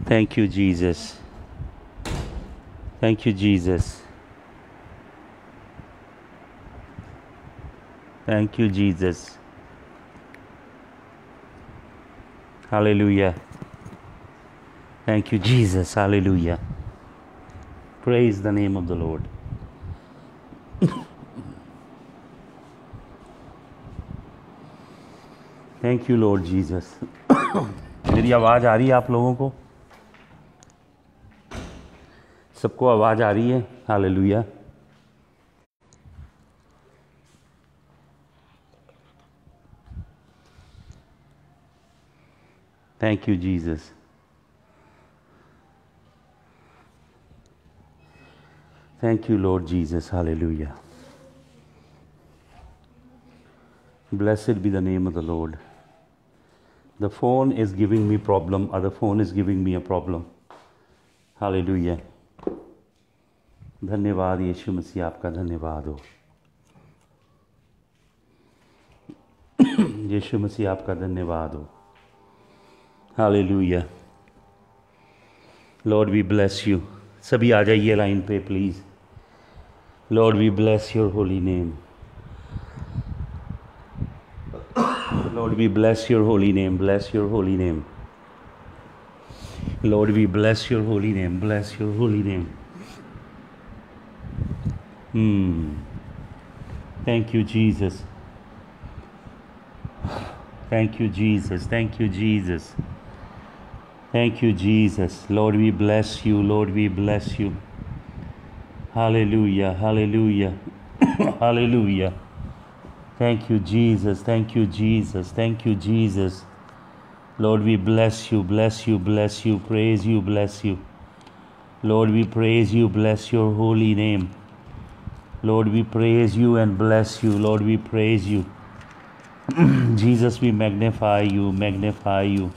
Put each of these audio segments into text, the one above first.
Thank you, Jesus. Thank you, Jesus. Thank you, Jesus. Hallelujah. Thank you, Jesus. Hallelujah. Praise the name of the Lord. Thank you, Lord Jesus. मेरी आवाज़ आ रही है आप लोगों को? सबको आवाज़ आ रही है? Hallelujah. Thank you, Jesus. Thank you, Lord Jesus. Hallelujah. Blessed be the name of the Lord. The phone is giving me problem. Other phone is giving me a problem. Hallelujah. धन्यवाद यीशु मसीह, आपका धन्यवाद हो. यीशु मसीह, आपका धन्यवाद हो. Hallelujah. Lord, we bless you. सभी आ जाइए line पे please. Lord, we bless your holy name. Lord, we bless your holy name. Bless your holy name. Lord, we bless your holy name. Bless your holy name. Thank you, Jesus. Thank you, Jesus. Thank you, Jesus. Thank you, Jesus. Lord, we bless you. Lord, we bless you. Hallelujah. Hallelujah. Hallelujah. Thank you, Jesus. Thank you, Jesus. Thank you, Jesus. Lord, we bless you, bless you, bless you, praise you, bless you. Lord, we praise you, bless your holy name. Lord, we praise you and bless you. Lord, we praise you. Jesus, we magnify you, magnify you.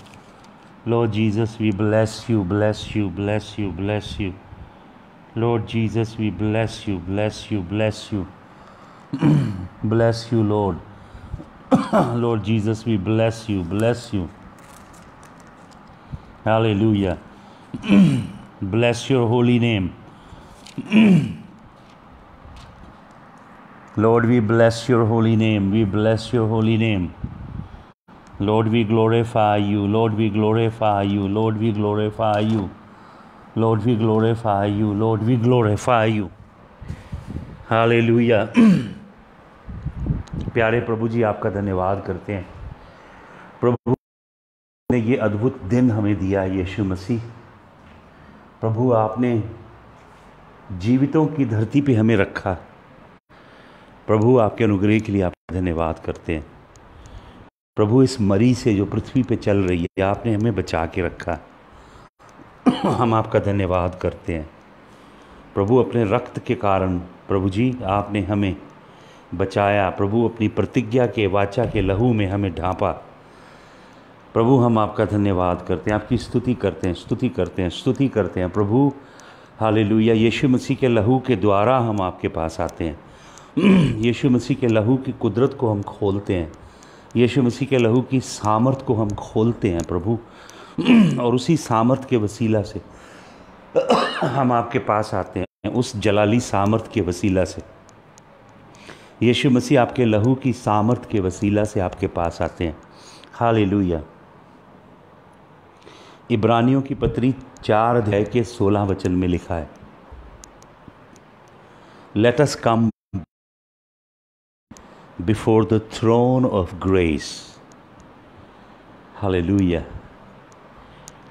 Lord Jesus, we bless you, bless you, bless you, bless you. Lord Jesus, we bless you, bless you, bless you. Bless you, Lord. Lord Jesus, we bless you, bless you. Hallelujah. Bless your holy name. Lord, we bless your holy name. We bless your holy name. Lord, we glorify you. Lord, we glorify you. Lord, we glorify you. Lord, we glorify you. Lord, we glorify you. Hallelujah. प्यारे प्रभु जी, आपका धन्यवाद करते हैं. प्रभु ने ये अद्भुत दिन हमें दिया, यीशु मसीह. प्रभु, आपने जीवितों की धरती पे हमें रखा. प्रभु, आपके अनुग्रह के लिए आपका धन्यवाद करते हैं. प्रभु, इस मरी से जो पृथ्वी पे चल रही है, आपने हमें बचा के रखा. हम आपका धन्यवाद करते हैं. प्रभु, अपने रक्त के कारण प्रभु जी आपने हमें बचाया. प्रभु, अपनी प्रतिज्ञा के वाचा के लहू में हमें ढांपा. प्रभु, हम आपका धन्यवाद करते हैं, आपकी स्तुति करते हैं, स्तुति करते हैं, स्तुति करते हैं. प्रभु, हालेलुया. यीशु मसीह के लहू के द्वारा हम आपके पास आते हैं. यीशु मसीह के लहू की कुदरत को हम खोलते हैं. यीशु मसीह के लहू की सामर्थ को हम खोलते हैं प्रभु. और उसी सामर्थ के वसीला से हम आपके पास आते हैं. उस जलाली सामर्थ के वसीला से यीशु मसीह, आपके लहू की सामर्थ के वसीला से आपके पास आते हैं. हालेलुया. इब्रानियों की पत्री 4 अध्याय के 16 वचन में लिखा है, let us come before the throne of grace, hallelujah,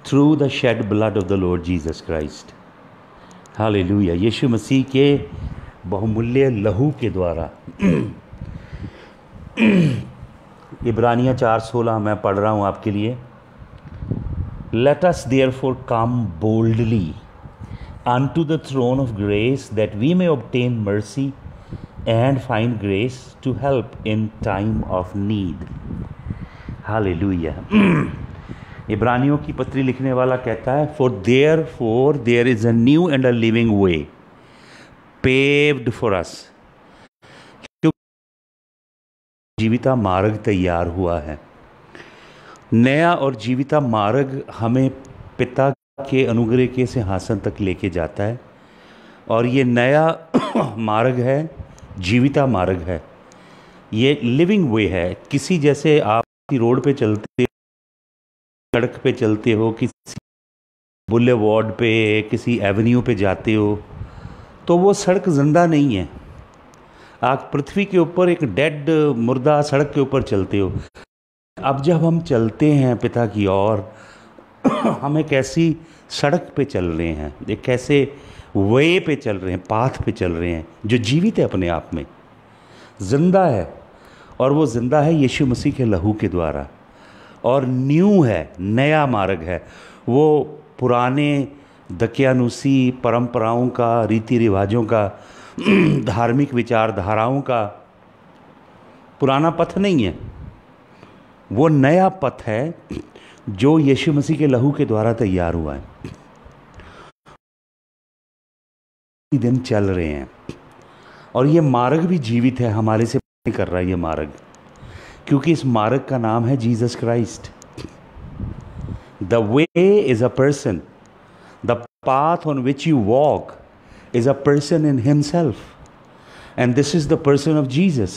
through the shed blood of the Lord Jesus Christ, hallelujah. यीशु मसीह के बहुमूल्य लहू के द्वारा. इब्रानियाँ 4:16 मैं पढ़ रहा हूँ आपके लिए. Let us therefore come boldly unto the throne of grace, that we may obtain mercy and find grace to help in time of need. Hallelujah. इब्रानियों की पत्री लिखने वाला कहता है, for therefore there is a new and a living way paved for us. क्योंकि जीविता मार्ग तैयार हुआ है. नया और जीविता मार्ग हमें पिता के अनुग्रह के सिंहासन तक लेके जाता है। और ये नया मार्ग है, जीविता मार्ग है, ये लिविंग वे है। किसी जैसे आप रोड पे चलते, सड़क पे चलते हो, किसी बुलेवार्ड पे, किसी एवेन्यू पे जाते हो, तो वो सड़क जिंदा नहीं है। आप पृथ्वी के ऊपर एक डेड मुर्दा सड़क के ऊपर चलते हो। अब जब हम चलते हैं पिता की ओर, हम एक ऐसी सड़क पे चल रहे हैं, एक ऐसे वे पे चल रहे हैं, पाथ पे चल रहे हैं जो जीवित है, अपने आप में जिंदा है। और वो जिंदा है यीशु मसीह के लहू के द्वारा। और न्यू है, नया मार्ग है। वो पुराने दकियानुसी परंपराओं का, रीति रिवाजों का, धार्मिक विचारधाराओं का पुराना पथ नहीं है। वो नया पथ है जो यीशु मसीह के लहू के द्वारा तैयार हुआ है। दिन चल रहे हैं और ये मार्ग भी जीवित है, हमारे से कर रहा है ये मार्ग, क्योंकि इस मार्ग का नाम है Jesus Christ. The way is a person, the path on which you walk is a person in himself, and this is the person of Jesus,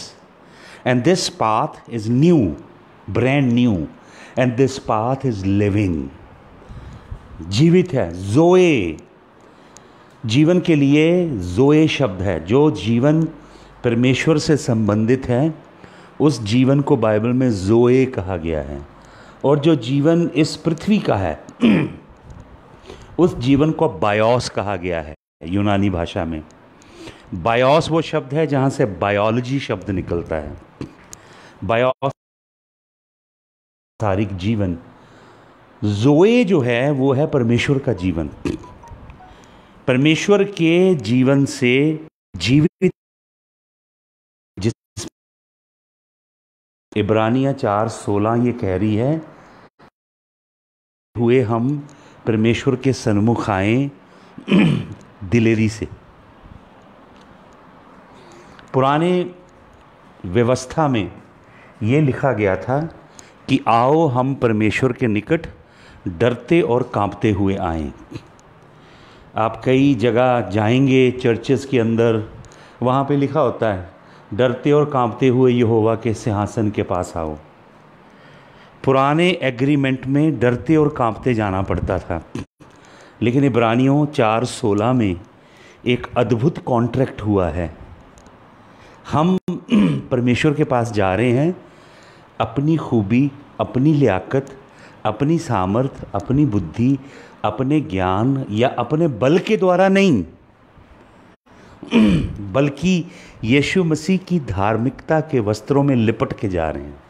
and this path is new, brand new, and this path is living, जीवित है। ज़ोए, जीवन के लिए ज़ोए शब्द है। जो जीवन परमेश्वर से संबंधित है, उस जीवन को बाइबल में ज़ोए कहा गया है। और जो जीवन इस पृथ्वी का है, उस जीवन को बायोस कहा गया है यूनानी भाषा में। बायोस वो शब्द है जहाँ से बायोलॉजी शब्द निकलता है। बायोस सांसारिक जीवन। ज़ोए जो है वो है परमेश्वर का जीवन, परमेश्वर के जीवन से जीवित, जिस इब्रानियाँ 4:16 ये कह रही है, हुए हम परमेश्वर के सन्मुख आए दिलेरी से। पुराने व्यवस्था में ये लिखा गया था कि आओ हम परमेश्वर के निकट डरते और कांपते हुए आएं। आप कई जगह जाएंगे चर्चेस के अंदर, वहाँ पे लिखा होता है डरते और कांपते हुए यहोवा के सिंहासन के पास आओ। पुराने एग्रीमेंट में डरते और कांपते जाना पड़ता था, लेकिन इब्रानियों 4:16 में एक अद्भुत कॉन्ट्रैक्ट हुआ है। हम परमेश्वर के पास जा रहे हैं अपनी खूबी, अपनी लियाकत, अपनी सामर्थ, अपनी बुद्धि, अपने ज्ञान या अपने बल के द्वारा नहीं, बल्कि यीशु मसीह की धार्मिकता के वस्त्रों में लिपट के जा रहे हैं।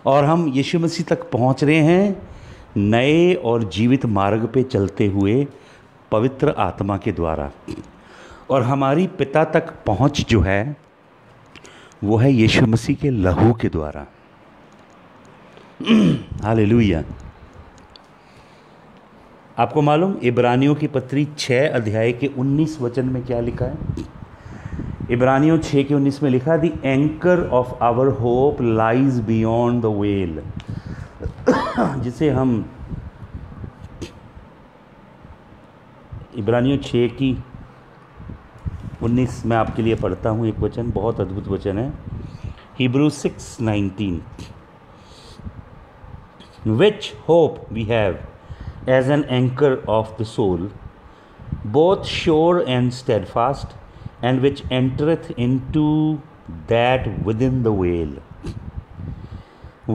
और हम यीशु मसीह तक पहुंच रहे हैं नए और जीवित मार्ग पे चलते हुए पवित्र आत्मा के द्वारा। और हमारी पिता तक पहुंच जो है वो है यीशु मसीह के लहू के द्वारा। हालेलुया। आपको मालूम इब्रानियों की पत्री 6 अध्याय के 19 वचन में क्या लिखा है? इब्रानियों 6 के 19 में लिखा, the anchor of our hope lies beyond the veil, जिसे हम इब्रानियों 6 की 19 में आपके लिए पढ़ता हूँ। एक वचन बहुत अद्भुत वचन है, Hebrews 6:19, which hope we have as an anchor of the soul, both sure and steadfast, and which entereth into that within the veil.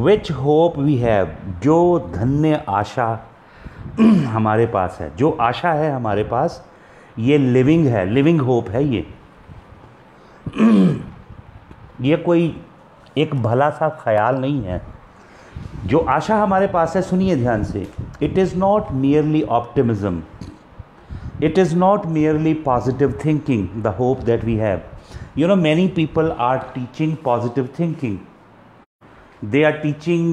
Which hope we have, जो धन्य आशा हमारे पास है, जो आशा है हमारे पास, ये लिविंग है, लिविंग होप है। ये कोई एक भला सा ख्याल नहीं है। जो आशा हमारे पास है, सुनिए ध्यान से, it is not merely optimism, it is not merely positive thinking, the hope that we have. You know, many people are teaching positive thinking, they are teaching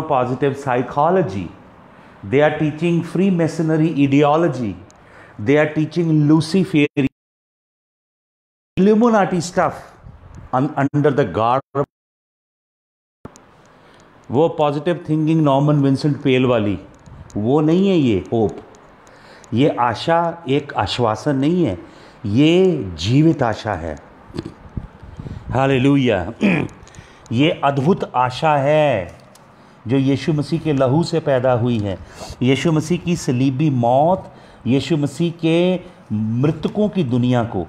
positive psychology, they are teaching Freemasonry ideology, they are teaching Luciferian Illuminati stuff under the garb, वो positive thinking Norman Vincent पेल वाली वो नहीं है ये hope. ये आशा एक आश्वासन नहीं है, ये जीवित आशा है। हालेलुया। ये अद्भुत आशा है जो यीशु मसीह के लहू से पैदा हुई है। यीशु मसीह की सलीबी मौत यीशु मसीह के मृतकों की दुनिया को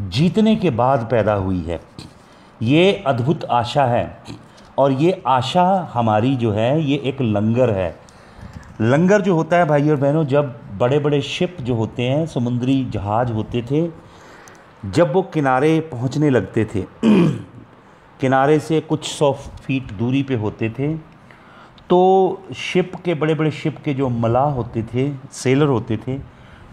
जीतने के बाद पैदा हुई है। ये अद्भुत आशा है, और ये आशा हमारी जो है ये एक लंगर है। लंगर जो होता है भाई और बहनों, जब बड़े बड़े शिप जो होते हैं, समुद्री जहाज होते थे, जब वो किनारे पहुंचने लगते थे किनारे से कुछ 100 फीट दूरी पे होते थे, तो शिप के बड़े बड़े शिप के जो मलाह होते थे, सेलर होते थे,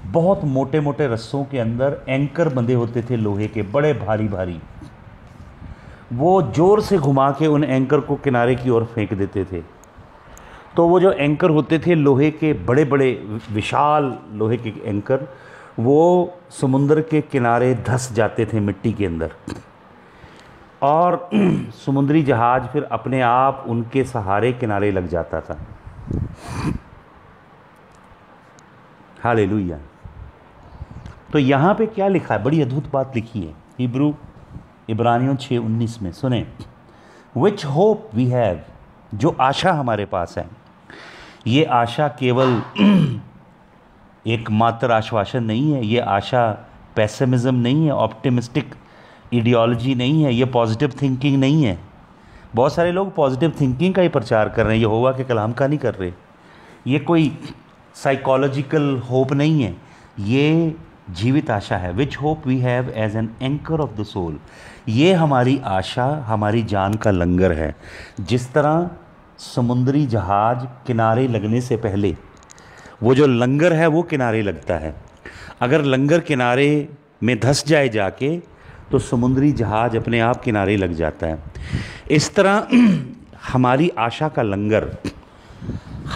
बहुत मोटे मोटे रस्सों के अंदर एंकर बंधे होते थे लोहे के, बड़े भारी भारी। वो ज़ोर से घुमा के उन एंकर को किनारे की ओर फेंक देते थे। तो वो जो एंकर होते थे लोहे के, बड़े बड़े विशाल लोहे के एंकर, वो समुद्र के किनारे धंस जाते थे मिट्टी के अंदर, और समुद्री जहाज़ फिर अपने आप उनके सहारे किनारे लग जाता था। हालेलुया। तो यहाँ पे क्या लिखा है? बड़ी अद्भुत बात लिखी है इब्रानियों 6:19 में। सुने, विच होप वी हैव, जो आशा हमारे पास है। ये आशा केवल एक मात्र आश्वासन नहीं है, ये आशा पेसिमिज्म नहीं है, ऑप्टिमिस्टिक आइडियोलॉजी नहीं है, ये पॉजिटिव थिंकिंग नहीं है। बहुत सारे लोग पॉजिटिव थिंकिंग का ही प्रचार कर रहे हैं, यहोवा के कलाम का नहीं कर रहे। ये कोई साइकोलॉजिकल होप नहीं है, ये जीवित आशा है। Which hope we have as an anchor of the soul. ये हमारी आशा हमारी जान का लंगर है। जिस तरह समुद्री जहाज किनारे लगने से पहले वो जो लंगर है वो किनारे लगता है, अगर लंगर किनारे में धंस जाए जाके तो समुद्री जहाज अपने आप किनारे लग जाता है। इस तरह हमारी आशा का लंगर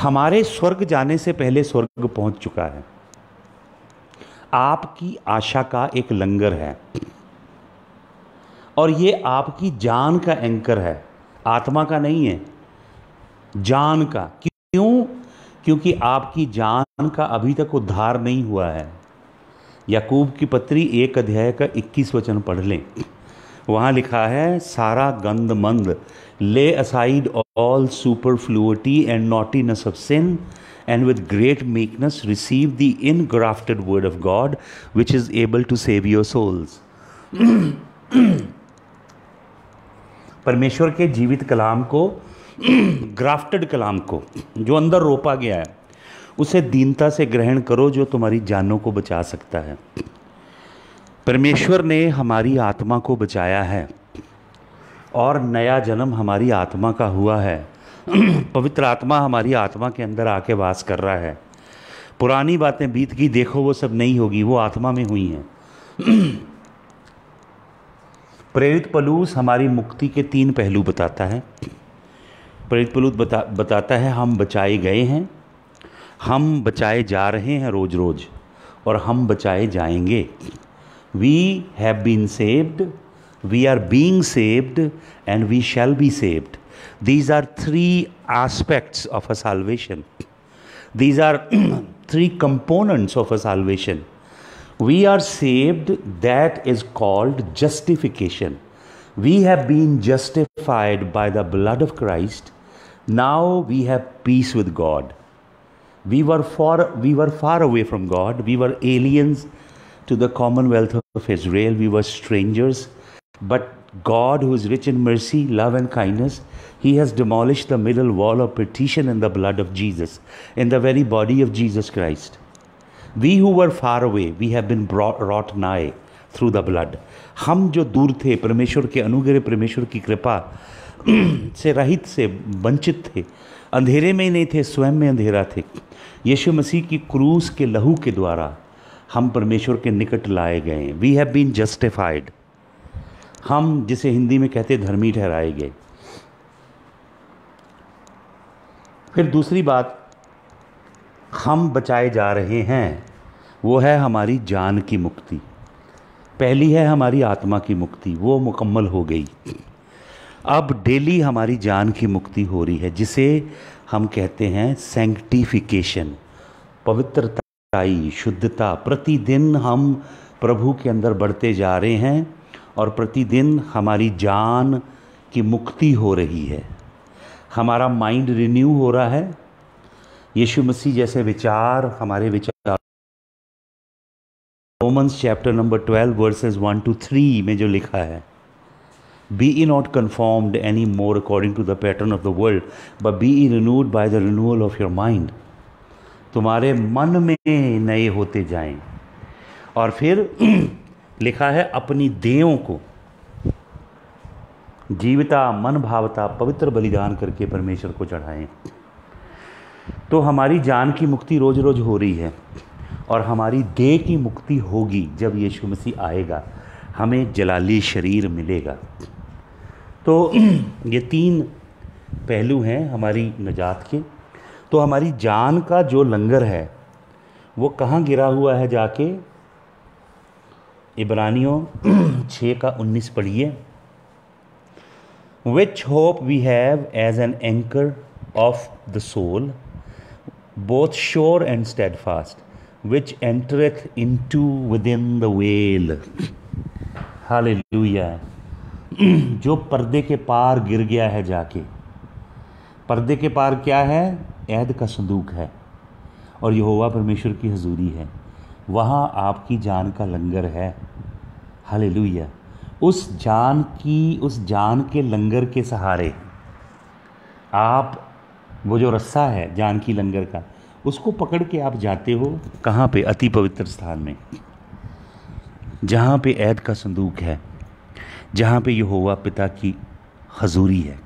हमारे स्वर्ग जाने से पहले स्वर्ग पहुंच चुका है। आपकी आशा का एक लंगर है, और ये आपकी जान का एंकर है, आत्मा का नहीं है, जान का। क्यों? क्योंकि आपकी जान का अभी तक उद्धार नहीं हुआ है। याकूब की पत्री 1 अध्याय का 21 वचन पढ़ लें। वहाँ लिखा है, सारा गंद मंद, lay aside all superfluity and naughtiness of sin, and with great meekness receive the ingrafted word of God, which is able to save your souls. परमेश्वर के जीवित कलाम को, ग्राफ्टेड कलाम को, जो अंदर रोपा गया है, उसे दीनता से ग्रहण करो, जो तुम्हारी जानों को बचा सकता है। परमेश्वर ने हमारी आत्मा को बचाया है, और नया जन्म हमारी आत्मा का हुआ है। पवित्र आत्मा हमारी आत्मा के अंदर आके वास कर रहा है। पुरानी बातें बीत गई, देखो वो सब नहीं होगी, वो आत्मा में हुई हैं। प्रेरित पौलुस हमारी मुक्ति के 3 पहलू बताता है। प्रेरित पौलुस बताता है, हम बचाए गए हैं, हम बचाए जा रहे हैं रोज रोज, और हम बचाए जाएंगे। We have been saved, we are being saved, and we shall be saved. These are 3 aspects of a salvation. These are 3 components of a salvation. We are saved, that is called justification. We have been justified by the blood of Christ. Now we have peace with God. We were far away from God. We were aliens to the commonwealth of Israel. We were strangers. But God, who is rich in mercy, love and kindness, He has demolished the middle wall of partition in the blood of Jesus, in the very body of Jesus Christ. We who were far away, we have been brought nigh through the blood. हम जो दूर थे, परमेश्वर के अनुग्रह, परमेश्वर की कृपा से रहित, से वंचित थे, अंधेरे में ही नहीं थे, स्वयं में अंधेरा थे, यीशु मसीह की क्रूस के लहू के द्वारा हम परमेश्वर के निकट लाए गए। We have been justified. हम जिसे हिंदी में कहते धर्मी ठहराए गए। फिर दूसरी बात हम बचाए जा रहे हैं, वो है हमारी जान की मुक्ति। पहली है हमारी आत्मा की मुक्ति, वो मुकम्मल हो गई। अब डेली हमारी जान की मुक्ति हो रही है, जिसे हम कहते हैं सैंक्टिफिकेशन, पवित्रताई, शुद्धता। प्रतिदिन हम प्रभु के अंदर बढ़ते जा रहे हैं और प्रतिदिन हमारी जान की मुक्ति हो रही है, हमारा माइंड रिन्यू हो रहा है। यीशु मसीह जैसे विचार हमारे विचार, Romans chapter number 12 verses 1 to 3 में जो लिखा है, be ye not conformed any more according to the pattern of the world but be ye renewed by the renewal of your mind. तुम्हारे मन में नए होते जाएं। और फिर लिखा है अपनी देहों को जीविता, मन भावता, पवित्र बलिदान करके परमेश्वर को चढ़ाएं। तो हमारी जान की मुक्ति रोज रोज हो रही है और हमारी देह की मुक्ति होगी जब यीशु मसीह आएगा, हमें जलाली शरीर मिलेगा। तो ये 3 पहलू हैं हमारी नजात के। तो हमारी जान का जो लंगर है वो कहाँ गिरा हुआ है? जाके इब्रानियों 6:19 पढ़िए। Which hope we have as an anchor of the soul, both sure and steadfast, which entereth into within the veil. Hallelujah. जो पर्दे के पार गिर गया है जाके। पर्दे के पार क्या है? ऐद का संदूक है और यहोवा परमेश्वर की हजूरी है। वहाँ आपकी जान का लंगर है। हालेलुया। उस जान के लंगर के सहारे आप, वो जो रस्सा है जान की लंगर का, उसको पकड़ के आप जाते हो कहाँ पे? अति पवित्र स्थान में, जहाँ पे ऐद का संदूक है, जहाँ पे यहोवा पिता की हजूरी है।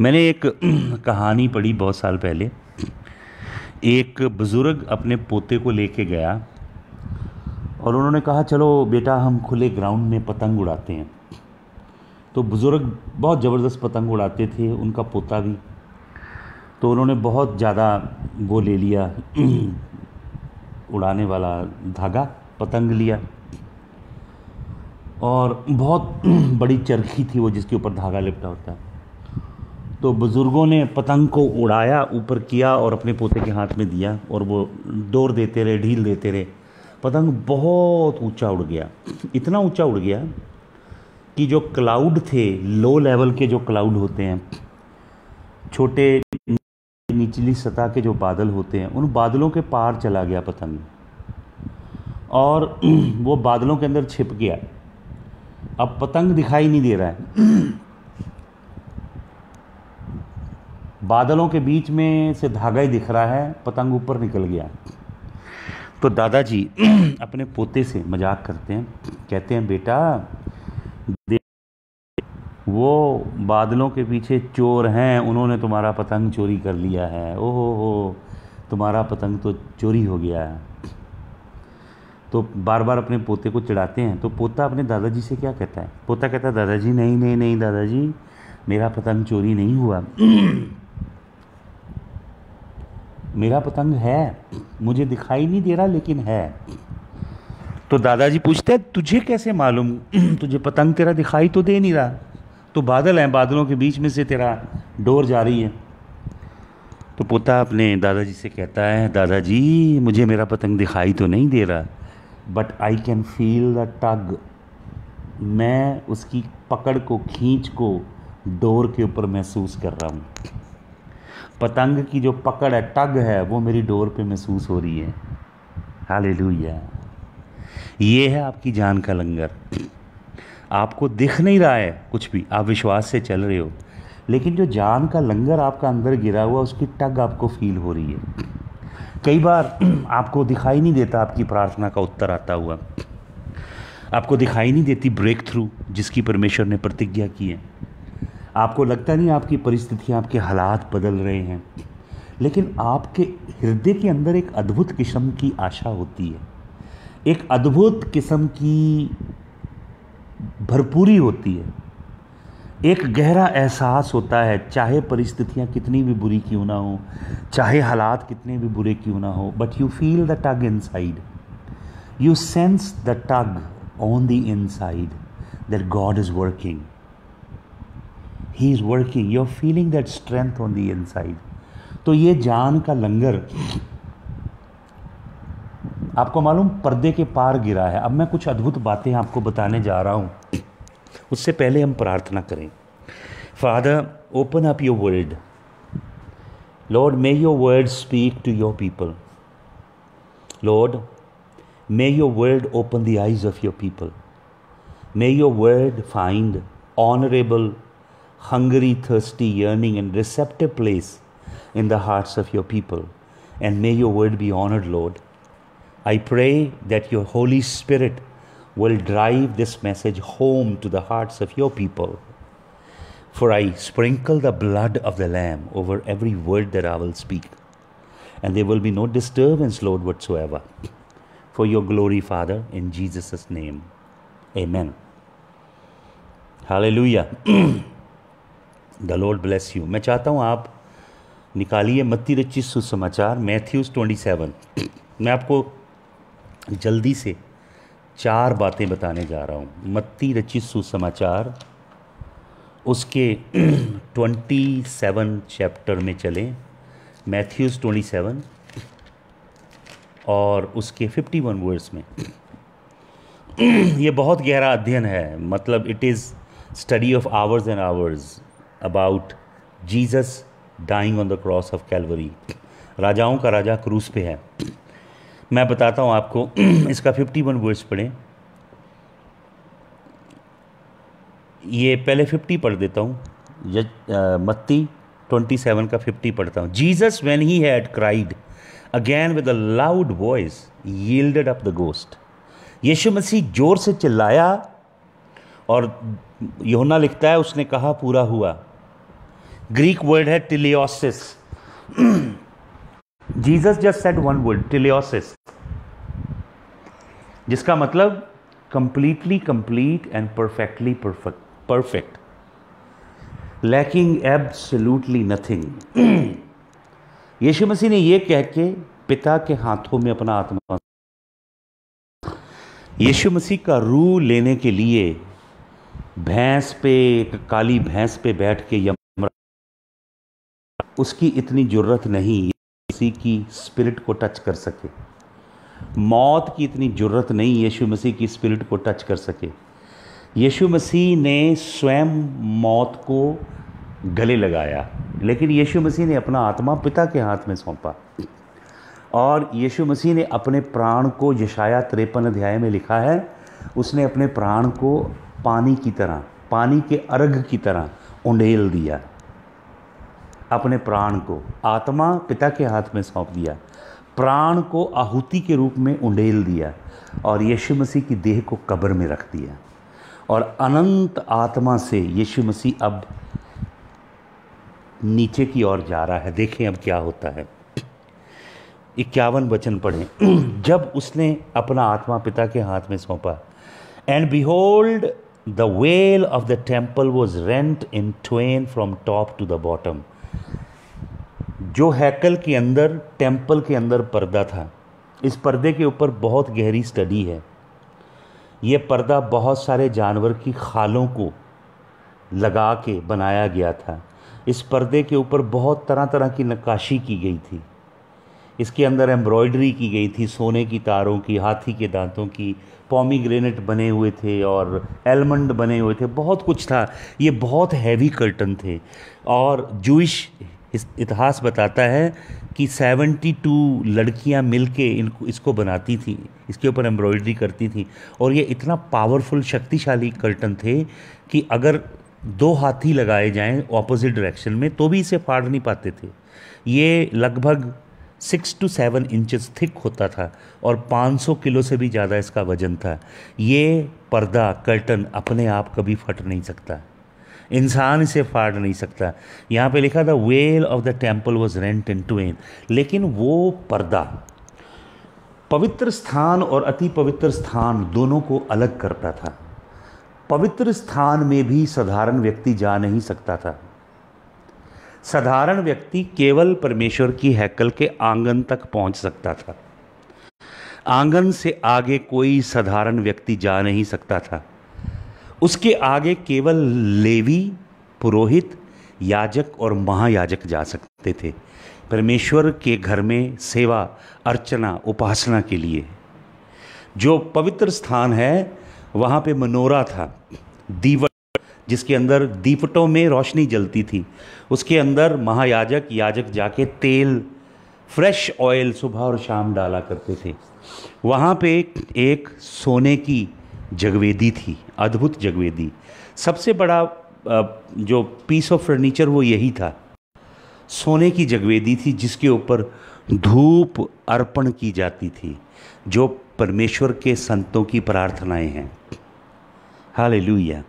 मैंने एक कहानी पढ़ी बहुत साल पहले। एक बुज़ुर्ग अपने पोते को लेके गया और उन्होंने कहा चलो बेटा हम खुले ग्राउंड में पतंग उड़ाते हैं। तो बुज़ुर्ग बहुत ज़बरदस्त पतंग उड़ाते थे, उनका पोता भी। तो उन्होंने बहुत ज़्यादा वो ले लिया, उड़ाने वाला धागा, पतंग लिया और बहुत बड़ी चरखी थी वो जिसके ऊपर धागा लिपटा होता है। तो बुज़ुर्गों ने पतंग को उड़ाया, ऊपर किया और अपने पोते के हाथ में दिया और वो डोर देते रहे, ढील देते रहे। पतंग बहुत ऊंचा उड़ गया, इतना ऊंचा उड़ गया कि जो क्लाउड थे, लो लेवल के जो क्लाउड होते हैं, छोटे निचली सतह के जो बादल होते हैं, उन बादलों के पार चला गया पतंग और वो बादलों के अंदर छिप गया। अब पतंग दिखाई नहीं दे रहा है, बादलों के बीच में से धागा ही दिख रहा है, पतंग ऊपर निकल गया। तो दादाजी अपने पोते से मजाक करते हैं, कहते हैं बेटा वो बादलों के पीछे चोर हैं, उन्होंने तुम्हारा पतंग चोरी कर लिया है। ओहो हो, तुम्हारा पतंग तो चोरी हो गया है। तो बार बार अपने पोते को चिढ़ाते हैं। तो पोता अपने दादाजी से क्या कहता है? पोता कहता है दादाजी नहीं नहीं नहीं दादाजी, मेरा पतंग चोरी नहीं हुआ, मेरा पतंग है, मुझे दिखाई नहीं दे रहा लेकिन है। तो दादाजी पूछते हैं तुझे कैसे मालूम? तुझे पतंग तेरा दिखाई तो दे नहीं रहा, तो बादल हैं, बादलों के बीच में से तेरा डोर जा रही है। तो पोता अपने दादाजी से कहता है दादाजी मुझे मेरा पतंग दिखाई तो नहीं दे रहा, but I can feel the tug. मैं उसकी पकड़ को, खींच को डोर के ऊपर महसूस कर रहा हूँ। पतंग की जो पकड़ है, टग है, वो मेरी डोर पे महसूस हो रही है। हालेलुया। ये है आपकी जान का लंगर। आपको दिख नहीं रहा है कुछ भी, आप विश्वास से चल रहे हो, लेकिन जो जान का लंगर आपका अंदर गिरा हुआ, उसकी टग आपको फील हो रही है। कई बार आपको दिखाई नहीं देता आपकी प्रार्थना का उत्तर आता हुआ, आपको दिखाई नहीं देती ब्रेक थ्रू जिसकी परमेश्वर ने प्रतिज्ञा की है। आपको लगता नहीं आपकी परिस्थितियाँ, आपके हालात बदल रहे हैं, लेकिन आपके हृदय के अंदर एक अद्भुत किस्म की आशा होती है, एक अद्भुत किस्म की भरपूरी होती है, एक गहरा एहसास होता है। चाहे परिस्थितियाँ कितनी भी बुरी क्यों ना हो, चाहे हालात कितने भी बुरे क्यों ना हो, but you feel the tug inside, you sense the tug on the inside that God is working, he is working, you are feeling that strength on the inside. तो ये जान का लंगर आपको मालूम पर्दे के पार गिरा है। अब मैं कुछ अद्भुत बातें आपको बताने जा रहा हूँ, उससे पहले हम प्रार्थना करें। Father, open up your word. Lord, may your word speak to your people. Lord, may your word open the eyes of your people. May your word find honorable, hungry, thirsty, yearning and receptive place in the hearts of your people. And may your word be honored, Lord. I pray that your Holy Spirit will drive this message home to the hearts of your people. For I sprinkle the blood of the Lamb over every word that I will speak. And there will be no disturbance, Lord, whatsoever. For your glory, Father, in Jesus' name. Amen. Hallelujah. The Lord bless you. मैं चाहता हूँ आप निकालिए मत्ती रचित सुसमाचार, Matthew's 27। मैं आपको जल्दी से 4 बातें बताने जा रहा हूँ। मत्ती रचित सुसमाचार उसके 27 चैप्टर में चलें, मैथ्यूज़ 27 और उसके 51 वर्स में। ये बहुत गहरा अध्ययन है, मतलब it is study of hours and hours about Jesus dying on the cross of Calvary. राजाओं का राजा क्रूस पे है। मैं बताता हूँ आपको, इसका 51 वर्स पढ़ें। ये पहले 50 पढ़ देता हूँ, मत्ती 27 का 50 पढ़ता हूँ। Jesus when he had cried Again with a loud voice yielded up the ghost. यीशु मसीह जोर से चिल्लाया और यूहन्ना लिखता है उसने कहा पूरा हुआ। ग्रीक वर्ड है teleiosis. Jesus just said one word, teleiosis, जिसका मतलब completely complete and perfectly perfect, lacking absolutely nothing. यीशु मसीह ने यह कह के पिता के हाथों में अपना आत्मा, यीशु मसीह का रूह लेने के लिए भैंस पे, काली भैंस पे बैठ के उसकी इतनी जरूरत नहीं यीशु की स्पिरिट को टच कर सके। मौत की इतनी जरूरत नहीं यीशु मसीह की स्पिरिट को टच कर सके। यीशु मसीह ने स्वयं मौत को गले लगाया, लेकिन यीशु मसीह ने अपना आत्मा पिता के हाथ में सौंपा। और यीशु मसीह ने अपने प्राण को, यशाया 53 अध्याय में लिखा है, उसने अपने प्राण को पानी की तरह, पानी के अर्घ की तरह उंडेल दिया। अपने प्राण को, आत्मा पिता के हाथ में सौंप दिया, प्राण को आहुति के रूप में उंडेल दिया और यीशु मसीह की देह को कब्र में रख दिया। और अनंत आत्मा से यीशु मसीह अब नीचे की ओर जा रहा है। देखें अब क्या होता है। 51 वचन पढ़ें। जब उसने अपना आत्मा पिता के हाथ में सौंपा, and behold the veil of the temple was rent in twain from top to the bottom. जो हैकल के अंदर, टेम्पल के अंदर पर्दा था, इस पर्दे के ऊपर बहुत गहरी स्टडी है। ये पर्दा बहुत सारे जानवर की खालों को लगा के बनाया गया था। इस पर्दे के ऊपर बहुत तरह तरह की नक्काशी की गई थी। इसके अंदर एम्ब्रॉयडरी की गई थी, सोने की तारों की, हाथी के दांतों की, पॉमीग्रेनेट बने हुए थे और एलमंड बने हुए थे, बहुत कुछ था। ये बहुत हैवी कर्टन थे। और जूइश इतिहास बताता है कि 72 लड़कियां मिलके इसको बनाती थी, इसके ऊपर एम्ब्रॉयडरी करती थी। और ये इतना पावरफुल, शक्तिशाली कर्टन थे कि अगर 2 हाथी लगाए जाएं ऑपोजिट डायरेक्शन में तो भी इसे फाड़ नहीं पाते थे। ये लगभग 6 to 7 इंचेस थिक होता था और 500 किलो से भी ज़्यादा इसका वजन था। ये पर्दा, कर्टन अपने आप कभी फट नहीं सकता, इंसान इसे फाड़ नहीं सकता। यहाँ पे लिखा था well of the temple was rent in Twain. लेकिन वो पर्दा पवित्र स्थान और अति पवित्र स्थान दोनों को अलग करता था। पवित्र स्थान में भी साधारण व्यक्ति जा नहीं सकता था। साधारण व्यक्ति केवल परमेश्वर की हैकल के आंगन तक पहुंच सकता था। आंगन से आगे कोई साधारण व्यक्ति जा नहीं सकता था। उसके आगे केवल लेवी, पुरोहित, याजक और महायाजक जा सकते थे। परमेश्वर के घर में सेवा, अर्चना, उपासना के लिए। जो पवित्र स्थान है वहाँ पे मनोरा था, दीवट, जिसके अंदर दीपटों में रोशनी जलती थी। उसके अंदर महायाजक, याजक जाके तेल, फ्रेश ऑयल सुबह और शाम डाला करते थे। वहाँ पे एक सोने की जगवेदी थी, अद्भुत जगवेदी। सबसे बड़ा जो पीस ऑफ फर्नीचर वो यही था, सोने की जगवेदी थी जिसके ऊपर धूप अर्पण की जाती थी, जो परमेश्वर के संतों की प्रार्थनाएं हैं। हालेलुया।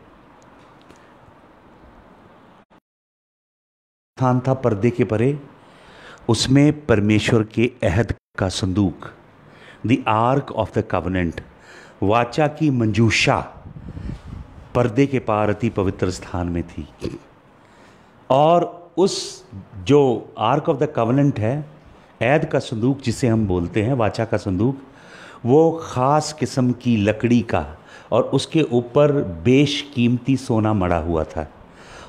स्थान था पर्दे के परे, उसमें परमेश्वर के अहद का संदूक, the arc of the covenant, वाचा की मंजूषा पर्दे के पार अति पवित्र स्थान में थी। और उस जो आर्क ऑफ द कवनेंट है, ऐद का संदूक जिसे हम बोलते हैं, वाचा का संदूक, वो ख़ास किस्म की लकड़ी का और उसके ऊपर बेशकीमती सोना मढ़ा हुआ था।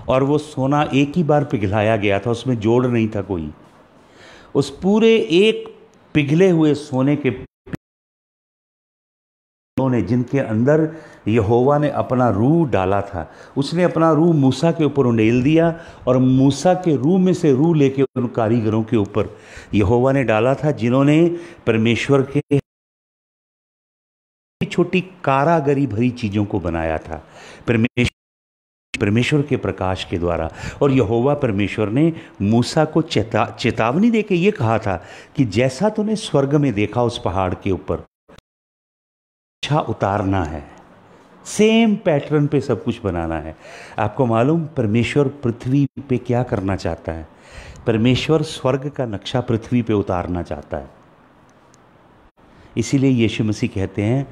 और वो सोना एक ही बार पिघलाया गया था, उसमें जोड़ नहीं था कोई। उस पूरे एक पिघले हुए सोने के ने जिनके अंदर यहोवा ने अपना रूह डाला था, उसने अपना रूह मूसा के ऊपर उंडेल दिया और मूसा के रूह में से रूह लेके उन कारीगरों के ऊपर यहोवा ने डाला था, जिन्होंने परमेश्वर के छोटी कारागरी भरी चीज़ों को बनाया था परमेश्वर के प्रकाश के द्वारा। और यहोवा परमेश्वर ने मूसा को चेतावनी देके ये कहा था कि जैसा तूने स्वर्ग में देखा उस पहाड़ के ऊपर अच्छा उतारना है, सेम पैटर्न पे सब कुछ बनाना है। आपको मालूम परमेश्वर पृथ्वी पे क्या करना चाहता है? परमेश्वर स्वर्ग का नक्शा पृथ्वी पे उतारना चाहता है। इसीलिए यीशु मसीह कहते हैं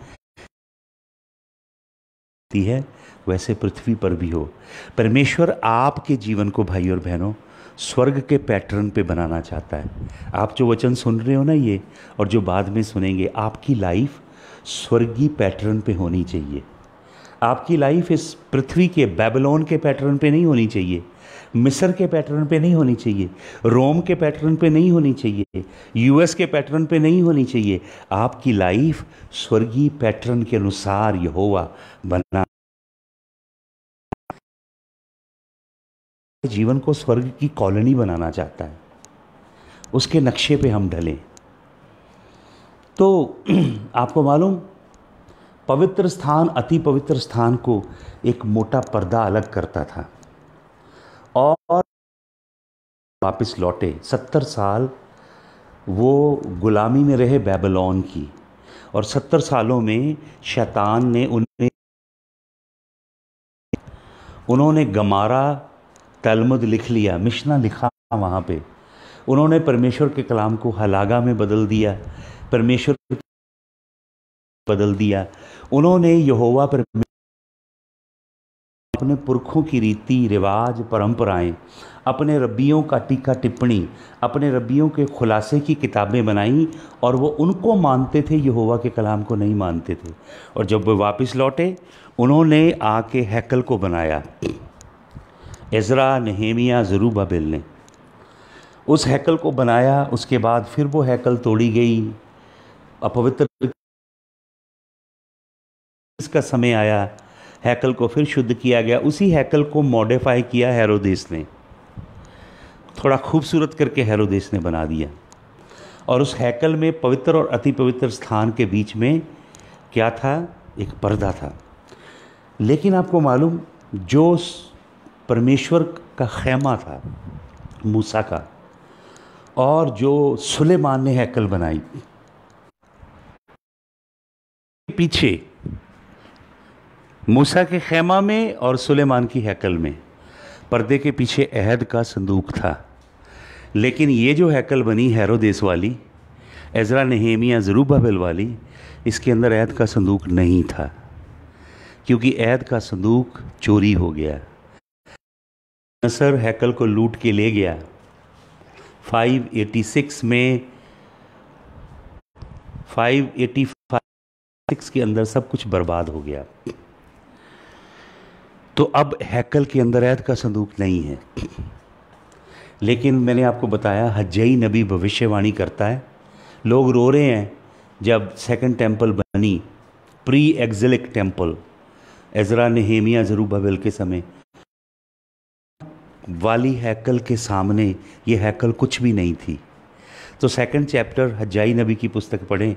है वैसे पृथ्वी पर भी हो। परमेश्वर आपके जीवन को भाई और बहनों स्वर्ग के पैटर्न पे बनाना चाहता है। आप जो वचन सुन रहे हो ना ये, और जो बाद में सुनेंगे, आपकी लाइफ स्वर्गीय पैटर्न पे होनी चाहिए। आपकी लाइफ इस पृथ्वी के बेबीलोन के पैटर्न पे नहीं होनी चाहिए, मिस्र के पैटर्न पे नहीं होनी चाहिए, रोम के पैटर्न पे नहीं होनी चाहिए, यूएस के पैटर्न पे नहीं होनी चाहिए। आपकी लाइफ स्वर्गीय पैटर्न के अनुसार यहोवा बना जीवन को स्वर्ग की कॉलोनी बनाना चाहता है, उसके नक्शे पे हम ढलें। तो आपको मालूम, पवित्र स्थान अति पवित्र स्थान को एक मोटा पर्दा अलग करता था। और वापस लौटे 70 साल वो गुलामी में रहे बेबीलोन की, और 70 सालों में शैतान ने उन्होंने गमारा तलमुद लिख लिया, मिशना लिखा वहाँ पे। उन्होंने परमेश्वर के कलाम को हलागा में बदल दिया, परमेश्वर बदल दिया। उन्होंने यहोवा पर अपने पुरखों की रीति रिवाज परंपराएं, अपने रब्बियों का टीका टिप्पणी, अपने रब्बियों के खुलासे की किताबें बनाई, और वो उनको मानते थे, यहोवा के कलाम को नहीं मानते थे। और जब वो वापस लौटे, उन्होंने आके हैकल को बनाया। एजरा, नेहेमिया, ज़रूब्बाबिल ने उस हैकल को बनाया। उसके बाद फिर वो हैकल तोड़ी गई, अपवित्र का समय आया, हैकल को फिर शुद्ध किया गया। उसी हैकल को मॉडिफाई किया हेरोदेस ने, थोड़ा खूबसूरत करके हेरोदेस ने बना दिया। और उस हैकल में पवित्र और अति पवित्र स्थान के बीच में क्या था? एक पर्दा था। लेकिन आपको मालूम, जो परमेश्वर का खैमा था मूसा का, और जो सुलेमान ने हैकल बनाई, पीछे मूसा के खैमा में और सुलेमान की हैकल में पर्दे के पीछे अहद का संदूक था। लेकिन ये जो हैकल बनी हेरोदेस वाली, एजरा, नेहेमिया, ज़रूब्बाबिल वाली, इसके अंदर अहद का संदूक नहीं था, क्योंकि अहद का संदूक चोरी हो गया। नसर हैकल को लूट के ले गया। 586 में 586 के अंदर सब कुछ बर्बाद हो गया। तो अब हैकल के अंदर अहद का संदूक नहीं है। लेकिन मैंने आपको बताया हज्जई नबी भविष्यवाणी करता है, लोग रो रहे हैं जब सेकंड टेंपल बनी, प्री एक्जिलिक टेंपल, एजरा नेहेमिया ज़रूब्बाबेल के समय वाली हैकल के सामने ये हैकल कुछ भी नहीं थी। तो सेकंड चैप्टर हज्जाई नबी की पुस्तक पढ़ें,